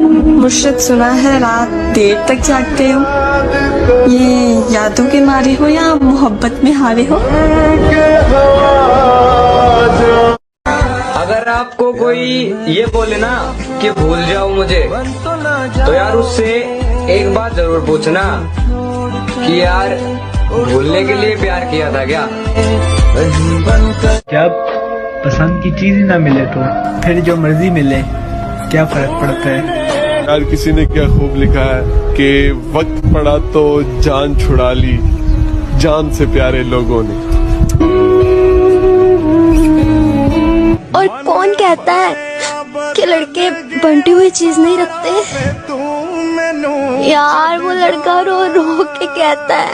मुर्शिद, सुना है रात देर तक जागते हो। ये यादों के मारे हो या मोहब्बत में हारे हो? अगर आपको कोई ये बोले ना कि भूल जाओ मुझे, तो यार उससे एक बात जरूर पूछना कि यार भूलने के लिए प्यार किया था क्या? जब पसंद की चीज ही ना मिले तो फिर जो मर्जी मिले, क्या फर्क पड़ता है। यार किसी ने क्या खूब लिखा है कि वक्त पड़ा तो जान छुड़ा ली जान से प्यारे लोगों ने। और कौन कहता है कि लड़के बंटी हुई चीज नहीं रखते? यार वो लड़का रो रो के कहता है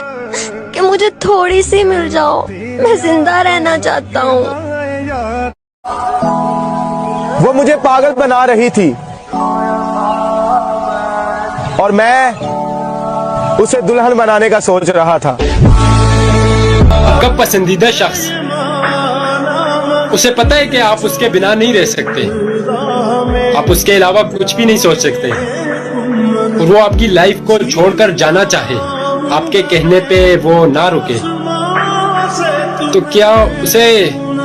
कि मुझे थोड़ी सी मिल जाओ, मैं जिंदा रहना चाहता हूँ। वो मुझे पागल बना रही थी और मैं उसे दुल्हन बनाने का सोच रहा था। आपका पसंदीदा शख्स, उसे पता है कि आप उसके बिना नहीं रह सकते, आप उसके अलावा कुछ भी नहीं सोच सकते, और वो आपकी लाइफ को छोड़कर जाना चाहे, आपके कहने पे वो ना रुके, तो क्या उसे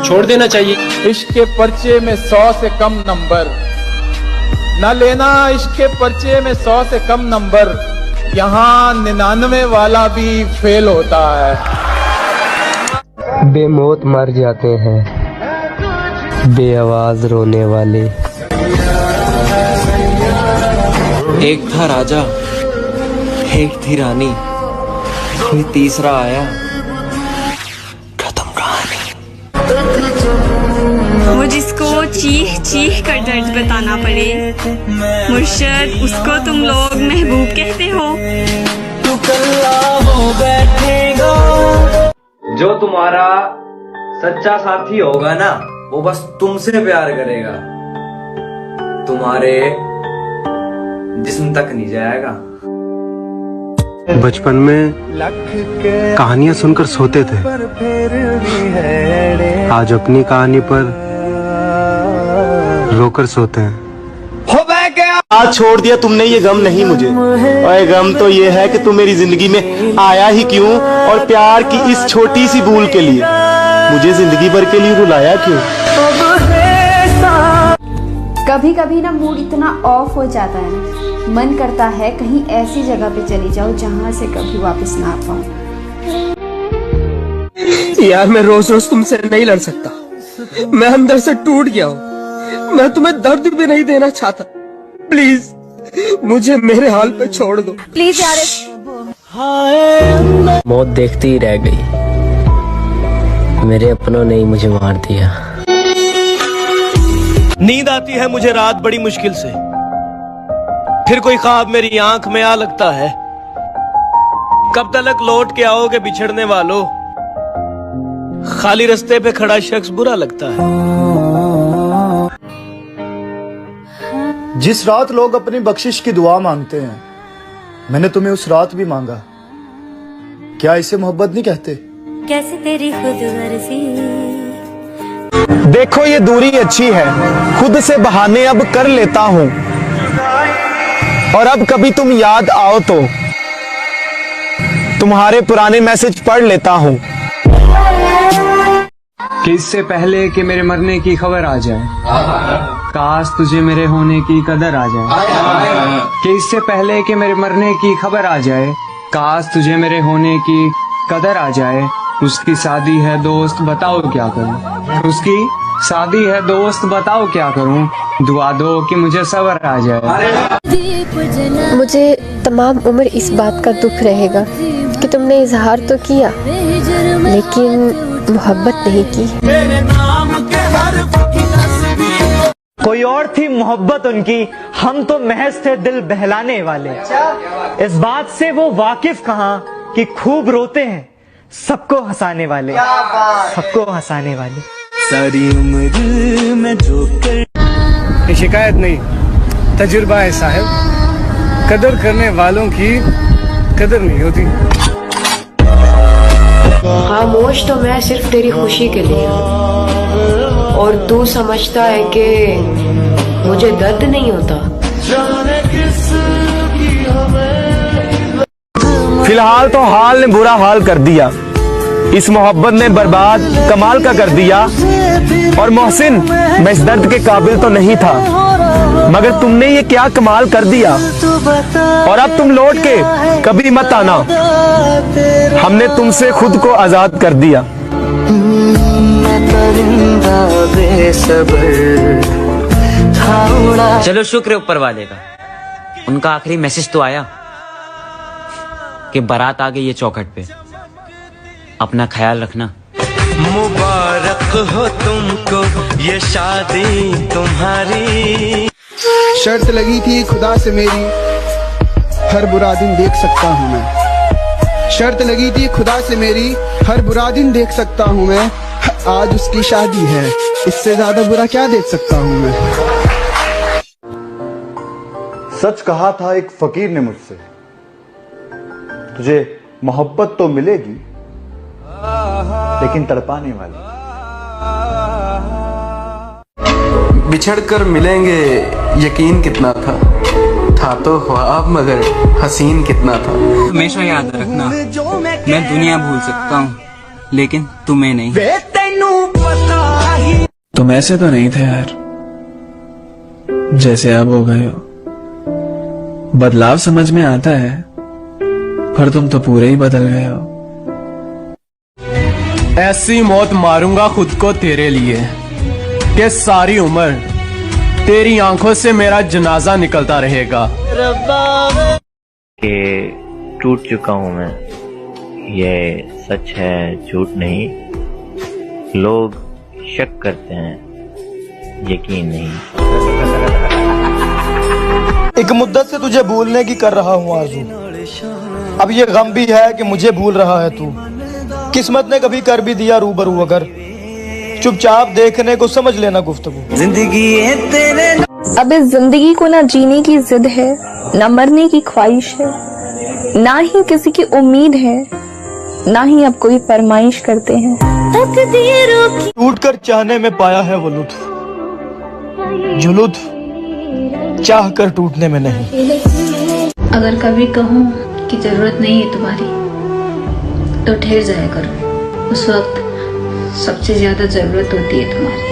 छोड़ देना चाहिए? इश्क के पर्चे में 100 से कम नंबर न लेना, इश्क के पर्चे में 100 से कम नंबर, यहाँ 99 वाला भी फेल होता है। बेमौत मर जाते हैं बेआवाज रोने वाले। एक था राजा, एक थी रानी, कोई तीसरा आया, खत्म कहानी। वो जिसको चीख चीख कर दर्द बताना पड़े, मुर्शिद, उसको तुम लोग महबूब कहते हो। जो तुम्हारा सच्चा साथी होगा ना, वो बस तुमसे प्यार करेगा, तुम्हारे जिस्म तक नहीं जाएगा। बचपन में कहानियां सुनकर सोते थे, आज अपनी कहानी पर रोकर सोते हैं। आज छोड़ दिया तुमने ये गम नहीं मुझे, और ये गम तो ये है कि तुम मेरी जिंदगी में आया ही क्यों, और प्यार की इस छोटी सी भूल के लिए मुझे जिंदगी भर के लिए रुलाया क्यों। कभी कभी ना मूड इतना ऑफ हो जाता है ना, मन करता है कहीं ऐसी जगह पे चली जाओ जहाँ से कभी वापस ना आ पाऊं। यार मैं रोज रोज तुमसे नहीं लड़ सकता, मैं अंदर से टूट गया हूँ, मैं तुम्हें दर्द भी नहीं देना चाहता, प्लीज मुझे मेरे हाल पे छोड़ दो प्लीज यार। मौत देखती ही रह गई, मेरे अपनों ने ही मुझे मार दिया। नींद आती है मुझे रात बड़ी मुश्किल से, फिर कोई ख्वाब मेरी आंख में आ लगता है। कब तक लौट के आओगे बिछड़ने वालों, खाली रास्ते पे खड़ा शख्स बुरा लगता है। जिस रात लोग अपनी बख्शिश की दुआ मांगते हैं, मैंने तुम्हें उस रात भी मांगा, क्या इसे मोहब्बत नहीं कहते? कैसे तेरी खुद गर्जी। देखो ये दूरी अच्छी है, खुद से बहाने अब कर लेता हूँ, और अब कभी तुम याद आओ तो तुम्हारे पुराने मैसेज पढ़ लेता हूँ। कि इससे पहले कि मेरे मरने की खबर आ जाए, काश तुझे मेरे होने की कदर आ जाए। कि इससे पहले कि मेरे मरने की खबर आ जाए, काश तुझे मेरे होने की कदर आ जाए। उसकी शादी है दोस्त, बताओ क्या करूं, उसकी शादी है दोस्त, बताओ क्या करूं, दुआ दो कि मुझे सब्र आ जाए। मुझे तमाम उम्र इस बात का दुख रहेगा कि तुमने इजहार तो किया लेकिन मोहब्बत नहीं की। कोई और थी मोहब्बत उनकी, हम तो महज थे दिल बहलाने वाले। इस बात से वो वाकिफ कहाँ कि खूब रोते हैं सबको हंसाने वाले, सबको हंसाने वाले। सारी उम्र में जो कर शिकायत नहीं, तजुर्बा है साहब, कदर करने वालों की कदर नहीं होती। खामोश तो मैं सिर्फ तेरी खुशी के लिए, और तू समझता है कि मुझे दर्द नहीं होता। फिलहाल तो हाल ने बुरा हाल कर दिया, इस मोहब्बत ने बर्बाद कमाल का कर दिया। और मोहसिन, मैं इस दर्द के काबिल तो नहीं था, मगर तुमने ये क्या कमाल कर दिया। और अब तुम लौट के कभी मत आना, हमने तुमसे खुद को आजाद कर दिया। चलो शुक्र है ऊपर वाले का, उनका आखिरी मैसेज तो आया कि बारात आ गई है चौखट पे, अपना ख्याल रखना। मुबारक हो तुमको ये शादी तुम्हारी। शर्त लगी थी खुदा से मेरी, हर बुरा दिन देख सकता हूँ मैं। शर्त लगी थी खुदा से मेरी, हर बुरा दिन देख सकता हूँ मैं। आज उसकी शादी है, इससे ज्यादा बुरा क्या देख सकता हूँ मैं। सच कहा था एक फकीर ने मुझसे, तुझे मोहब्बत तो मिलेगी लेकिन तड़पाने वाली। बिछड़कर मिलेंगे यकीन कितना था तो ख्वाब मगर हसीन कितना था। हमेशा याद रखना, मैं दुनिया भूल सकता हूँ लेकिन तुम्हें नहीं। तुम ऐसे तो नहीं थे यार जैसे अब हो गए हो। बदलाव समझ में आता है पर तुम तो पूरे ही बदल गए हो। ऐसी मौत मारूंगा खुद को तेरे लिए कि सारी उम्र तेरी आंखों से मेरा जनाजा निकलता रहेगा। कि टूट चुका हूं मैं, ये सच है झूठ नहीं। लोग शक करते हैं, यकीन नहीं। एक मुद्दत से तुझे भूलने की कर रहा हूँ आरज़ू, अब ये गम भी है कि मुझे भूल रहा है तू। किस्मत ने कभी कर भी दिया रूबरू, अगर चुपचाप देखने को समझ लेना गुफ्तगू। जिंदगी है तेरे। अब इस जिंदगी को ना जीने की जिद है, ना मरने की ख्वाहिश है, ना ही किसी की उम्मीद है, ना ही अब कोई फरमाइश करते हैं। टूट कर चाहने में पाया है वो लुत्फ, जो लुत्फ चाह कर टूटने में नहीं। अगर कभी कहूँ कि जरूरत नहीं है तुम्हारी तो ठहर जाया करो, उस वक्त सबसे ज्यादा जरूरत होती है तुम्हारी।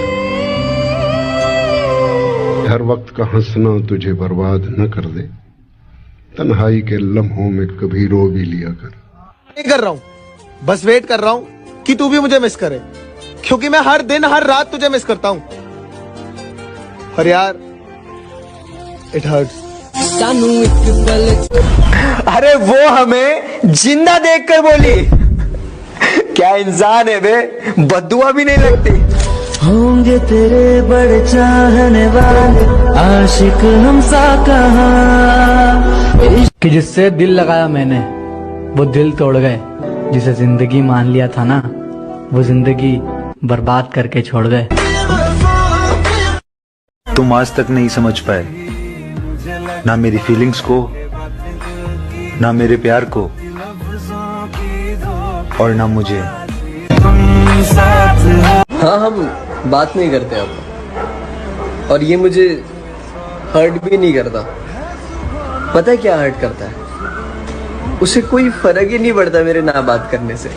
हर वक्त का हंसना तुझे बर्बाद न कर दे, तन्हाई के लम्हों में कभी रो भी लिया कर। नहीं कर रहा हूँ, बस वेट कर रहा हूँ कि तू भी मुझे मिस करे, क्योंकि मैं हर दिन हर रात तुझे मिस करता हूँ। और यार इट हर्ट्स। अरे वो हमें जिंदा देखकर बोली, क्या इंसान है बे, बद्दुआ भी नहीं लगती। होंगे तेरे बड़े चाहने वाले आशिक हमसा कहाँ। कि जिससे दिल लगाया मैंने वो दिल तोड़ गए, जिसे जिंदगी मान लिया था ना वो जिंदगी बर्बाद करके छोड़ गए। तुम आज तक नहीं समझ पाए ना मेरी फीलिंग्स को, ना मेरे प्यार को, और ना मुझे। हाँ, हम बात नहीं करते अब, और ये मुझे हर्ट भी नहीं करता। पता है क्या हर्ट करता है? उसे कोई फर्क ही नहीं पड़ता मेरे ना बात करने से।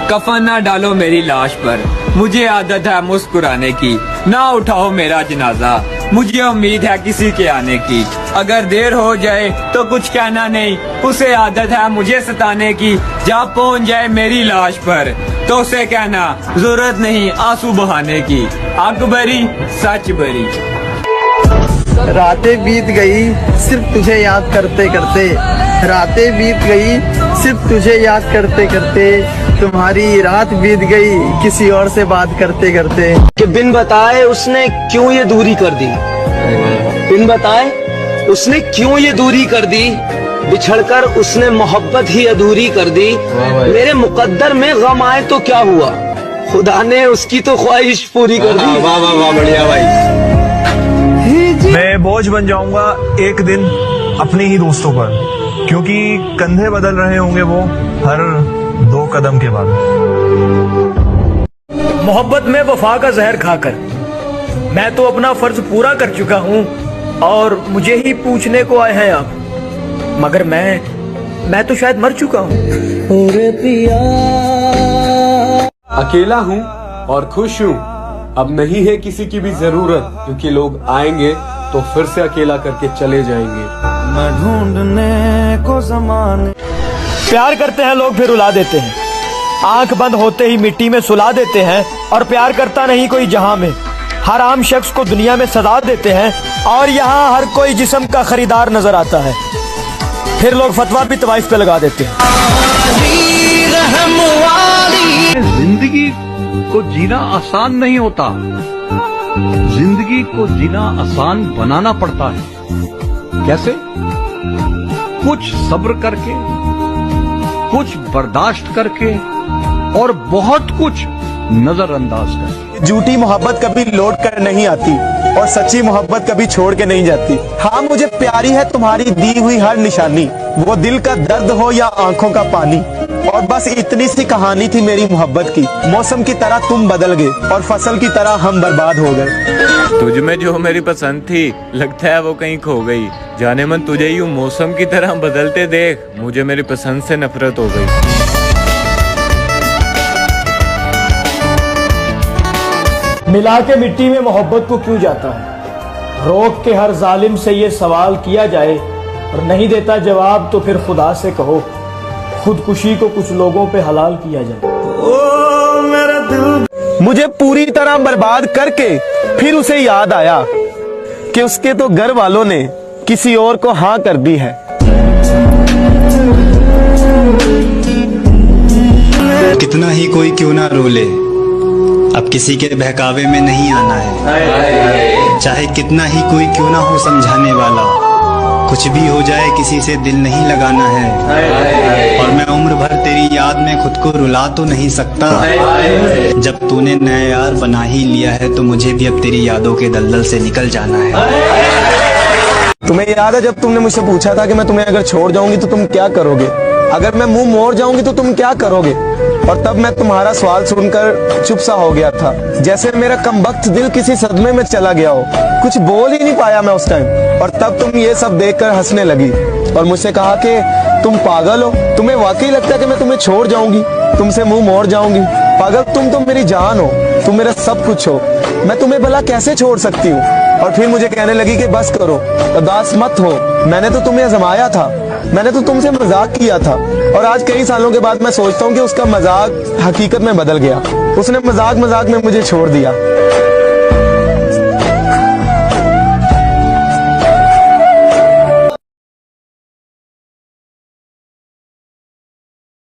कफन ना डालो मेरी लाश पर, मुझे आदत है मुस्कुराने की, ना उठाओ मेरा जनाजा, मुझे उम्मीद है किसी के आने की। अगर देर हो जाए तो कुछ कहना नहीं, उसे आदत है मुझे सताने की। जब पहुंच जाए मेरी लाश पर तो उसे कहना जरूरत नहीं आंसू बहाने की। आग भरी सच भरी। रातें बीत गई सिर्फ तुझे याद करते करते, रातें बीत गई सिर्फ तुझे याद करते करते। तुम्हारी रात बीत गई किसी और से बात करते करते। कि बिन बताए उसने क्यों ये दूरी कर दी, बिन बताए उसने क्यों ये दूरी कर दी, बिछड़कर उसने मोहब्बत ही अधूरी कर दी। मेरे मुकद्दर में गम आए तो क्या हुआ, खुदा ने उसकी तो ख्वाहिश पूरी कर दी। वाह वाह वाह, बढ़िया भाई। मैं बोझ बन जाऊंगा एक दिन अपने ही दोस्तों पर, क्योंकि कंधे बदल रहे होंगे वो हर 2 कदम के बाद। मोहब्बत में वफा का जहर खाकर मैं तो अपना फर्ज पूरा कर चुका हूँ, और मुझे ही पूछने को आए हैं आप, मगर मैं मैं तो शायद मर चुका हूँ। अकेला हूँ और खुश हूँ, अब नहीं है किसी की भी जरूरत, क्योंकि लोग आएंगे तो फिर से अकेला करके चले जाएंगे। मैं ढूंढने को ज़माने। प्यार करते हैं लोग फिर रुला देते हैं, आंख बंद होते ही मिट्टी में सुला देते हैं, और प्यार करता नहीं कोई जहां में। हर आम शख्स को दुनिया में सजा देते हैं, और यहाँ हर कोई जिस्म का खरीदार नजर आता है। फिर लोग फतवा भी तवाइफ पे लगा देते हैं। जिंदगी को जीना आसान नहीं होता, जिंदगी को जीना आसान बनाना पड़ता है। कैसे? कुछ सब्र करके, कुछ बर्दाश्त करके, और बहुत कुछ नजरअंदाज करके। झूठी मोहब्बत कभी लौट कर नहीं आती, और सच्ची मोहब्बत कभी छोड़ के नहीं जाती। हाँ, मुझे प्यारी है तुम्हारी दी हुई हर निशानी, वो दिल का दर्द हो या आंखों का पानी। और बस इतनी सी कहानी थी मेरी मोहब्बत की, मौसम की तरह तुम बदल गए और फसल की तरह हम बर्बाद हो गए। तुझ में जो मेरी पसंद थी, लगता है वो कहीं खो गई। जाने मन तुझे यूं मौसम की तरह बदलते देख, मुझे मेरी पसंद से नफरत हो गई। मिला के मिट्टी में मोहब्बत को क्यों जाता है? रोक के हर जालिम से ये सवाल किया जाए, और नहीं देता जवाब तो फिर खुदा से कहो, खुदकुशी को कुछ लोगों पे हलाल किया जाए। मुझे पूरी तरह बर्बाद करके फिर उसे याद आया कि उसके तो घर वालों ने किसी और को हाँ कर दी है। कितना ही कोई क्यों ना रोले, अब किसी के बहकावे में नहीं आना है। चाहे कितना ही कोई क्यों ना हो समझाने वाला, कुछ भी हो जाए किसी से दिल नहीं लगाना है। और मैं उम्र भर तेरी याद में खुद को रुला तो नहीं सकता। जब तूने नया यार बना ही लिया है तो मुझे भी अब तेरी यादों के दलदल से निकल जाना है। तुम्हें याद है जब तुमने मुझसे पूछा था कि मैं तुम्हें अगर छोड़ जाऊंगी तो तुम क्या करोगे, अगर मैं मुंह मोड़ जाऊंगी तो तुम क्या करोगे? और तब मैं तुम्हारा सवाल सुनकर चुप सा हो गया था, जैसे मेरा कमबख्त दिल किसी सदमे में चला गया हो। कुछ बोल ही नहीं पाया मैं उस टाइम। और तब तुम ये सब देखकर हंसने लगी और मुझसे कहा कि तुम पागल हो, तुम्हें वाकई लगता है कि मैं तुम्हें छोड़ जाऊंगी, तुमसे मुंह मोड़ जाऊंगी? पागल, तुम तो मेरी जान हो, तुम मेरा सब कुछ हो, मैं तुम्हें भला कैसे छोड़ सकती हूँ? और फिर मुझे कहने लगी कि बस करो, उदास मत हो, मैंने तो तुम्हें आजमाया था, मैंने तो तुमसे मजाक किया था। और आज कई सालों के बाद मैं सोचता हूँ कि उसका मजाक हकीकत में बदल गया, उसने मजाक मजाक में मुझे छोड़ दिया।